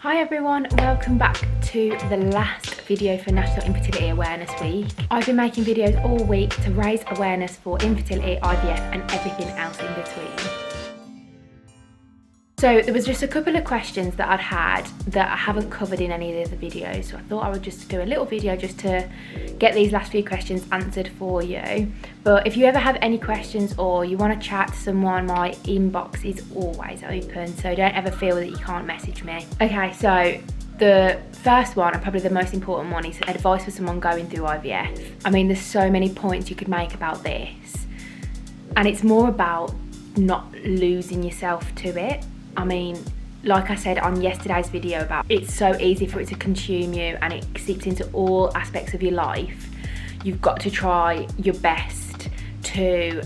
Hi everyone, welcome back to the last video for National Infertility Awareness Week. I've been making videos all week to raise awareness for infertility, IVF and everything else in between. So there was just a couple of questions that I'd had that I haven't covered in any of the other videos, so I thought I would just do a little video just to get these last few questions answered for you. But if you ever have any questions or you want to chat to someone, my inbox is always open, so don't ever feel that you can't message me. Okay, so the first one, and probably the most important one, is advice for someone going through IVF. I mean, there's so many points you could make about this, and it's more about not losing yourself to it. I mean, like I said on yesterday's video about it's so easy for it to consume you and it seeps into all aspects of your life. You've got to try your best to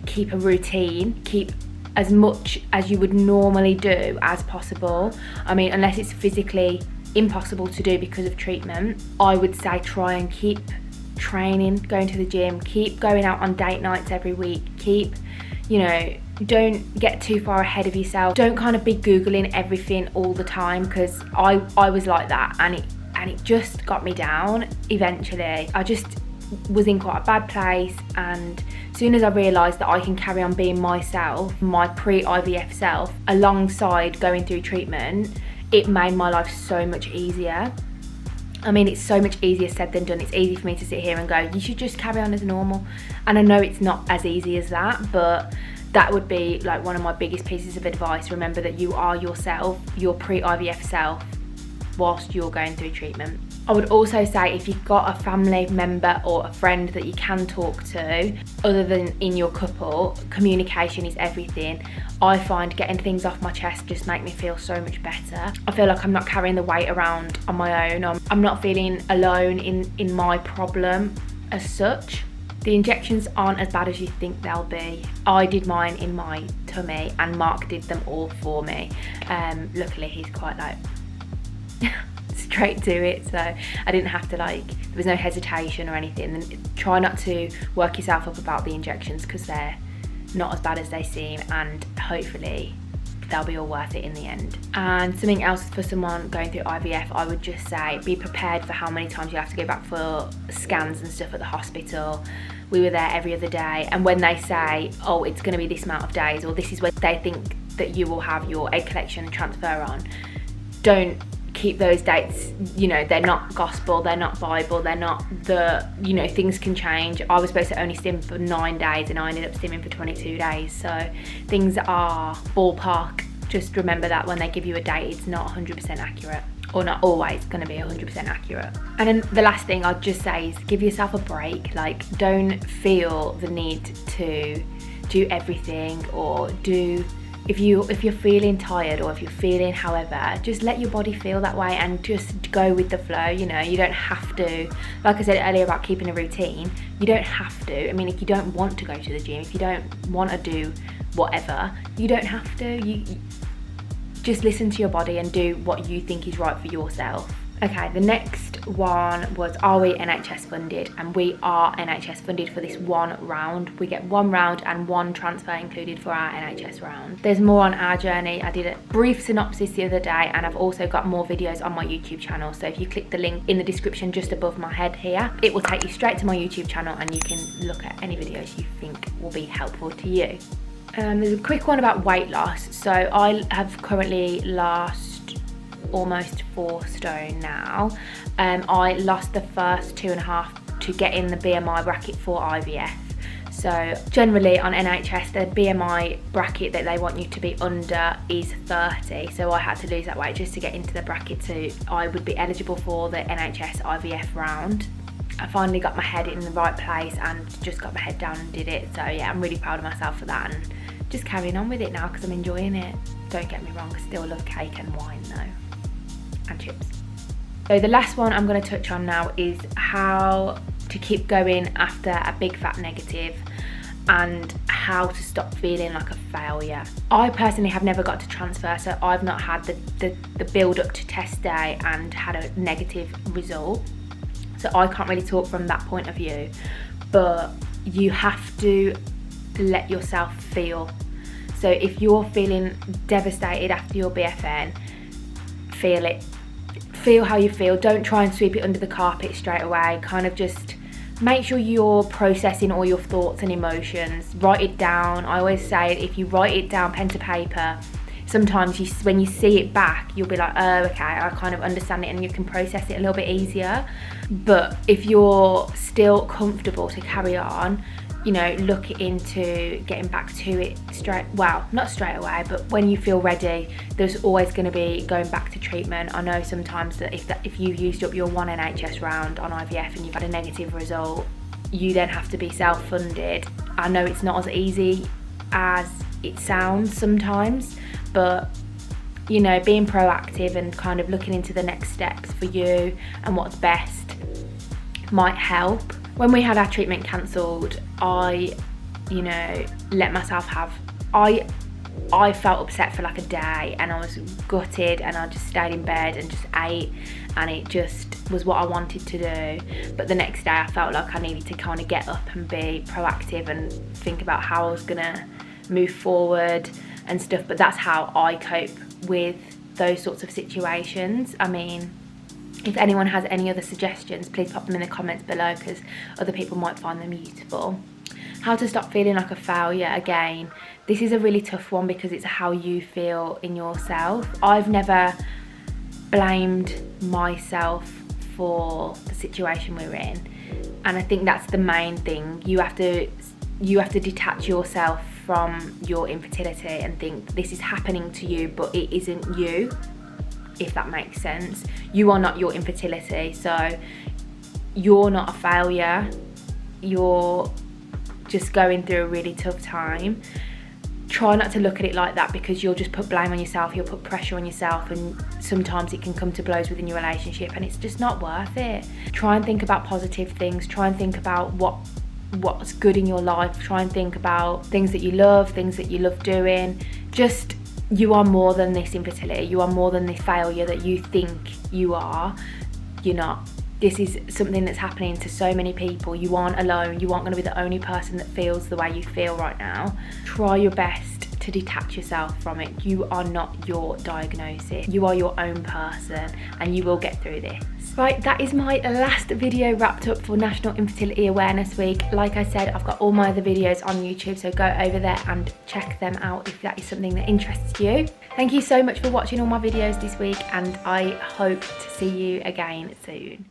keep a routine, keep as much as you would normally do as possible. I mean, unless it's physically impossible to do because of treatment, I would say try and keep training, going to the gym, keep going out on date nights every week, keep, don't get too far ahead of yourself. Don't kind of be Googling everything all the time, because I was like that and it just got me down eventually. I just was in quite a bad place, and as soon as I realised that I can carry on being myself, my pre-IVF self, alongside going through treatment, it made my life so much easier. I mean, it's so much easier said than done. It's easy for me to sit here and go, you should just carry on as normal. And I know it's not as easy as that, but that would be like one of my biggest pieces of advice. Remember that you are yourself, your pre-IVF self, whilst you're going through treatment. I would also say if you've got a family member or a friend that you can talk to, other than in your couple, communication is everything. I find getting things off my chest just make me feel so much better. I feel like I'm not carrying the weight around on my own. I'm not feeling alone in my problem as such. The injections aren't as bad as you think they'll be. I did mine in my tummy and Mark did them all for me. Luckily he's quite like straight to it, so I didn't have to there was no hesitation or anything. And try not to work yourself up about the injections, because they're not as bad as they seem, and hopefully they'll be all worth it in the end. And something else for someone going through IVF, I would just say be prepared for how many times you have to go back for scans and stuff at the hospital. We were there every other day, and when they say, oh, it's going to be this amount of days, or this is when they think that you will have your egg collection and transfer on, don't keep those dates. They're not gospel, they're not Bible, they're not things can change. I was supposed to only stim for 9 days and I ended up stimming for 22 days, so things are ballpark. Just remember that when they give you a date, it's not 100% accurate, or not always going to be 100% accurate. And then the last thing I'd just say is give yourself a break. Don't feel the need to do everything, or if you're feeling tired, or if you're feeling however, just let your body feel that way and just go with the flow. You don't have to, like I said earlier about keeping a routine, you don't have to. I mean, if you don't want to go to the gym, if you don't want to do whatever, you don't have to. You just listen to your body and do what you think is right for yourself. Okay, the next one was, are we NHS funded? And we are NHS funded for this one round. We get one round and one transfer included for our NHS round. There's more on our journey. I did a brief synopsis the other day, and I've also got more videos on my YouTube channel. So if you click the link in the description just above my head here, it will take you straight to my YouTube channel and you can look at any videos you think will be helpful to you. There's a quick one about weight loss. So I have currently lost almost 4 stone now. I lost the first 2.5 to get in the BMI bracket for IVF. So generally on NHS, the BMI bracket that they want you to be under is 30. So I had to lose that weight just to get into the bracket, so I would be eligible for the NHS IVF round. I finally got my head in the right place and just got my head down and did it. So yeah, I'm really proud of myself for that, and just carrying on with it now because I'm enjoying it. Don't get me wrong, I still love cake and wine though, and chips. So the last one I'm going to touch on now is how to keep going after a big fat negative, and how to stop feeling like a failure. I personally have never got to transfer, so I've not had the build up to test day and had a negative result. So I can't really talk from that point of view, but you have to let yourself feel. So if you're feeling devastated after your BFN, feel it. Feel how you feel. Don't try and sweep it under the carpet straight away. Kind of just make sure you're processing all your thoughts and emotions. Write it down. I always say, if you write it down pen to paper, sometimes when you see it back, you'll be like, oh, okay, I kind of understand it, and you can process it a little bit easier. But if you're still comfortable to carry on, you know, look into getting back to it not straight away, but when you feel ready. There's always going to be going back to treatment. I know sometimes that if you've used up your one NHS round on IVF and you've had a negative result, you then have to be self-funded. I know it's not as easy as it sounds sometimes, but you know, being proactive and kind of looking into the next steps for you and what's best might help. When we had our treatment cancelled, I, you know, let myself have, I felt upset for like a day, and I was gutted, and I just stayed in bed and just ate, and it just was what I wanted to do. But the next day I felt like I needed to kind of get up and be proactive and think about how I was gonna move forward and stuff. But that's how I cope with those sorts of situations. I mean, if anyone has any other suggestions, please pop them in the comments below, because other people might find them useful. How to stop feeling like a failure. Again, this is a really tough one because it's how you feel in yourself. I've never blamed myself for the situation we're in, and I think that's the main thing. You have to detach yourself from your infertility and think this is happening to you, but it isn't you, if that makes sense. You are not your infertility, so you're not a failure. You're just going through a really tough time. Try not to look at it like that, because you'll just put blame on yourself, you'll put pressure on yourself, and sometimes it can come to blows within your relationship, and it's just not worth it. Try and think about positive things. Try and think about what's good in your life. Try and think about things that you love doing. Just, you are more than this infertility. You are more than this failure that you think you are. You're not. This is something that's happening to so many people. You aren't alone. You aren't going to be the only person that feels the way you feel right now. Try your best to detach yourself from it. You are not your diagnosis. You are your own person, and you will get through this. Right, that is my last video wrapped up for National Infertility Awareness Week. Like I said, I've got all my other videos on YouTube, so go over there and check them out if that is something that interests you. Thank you so much for watching all my videos this week, and I hope to see you again soon.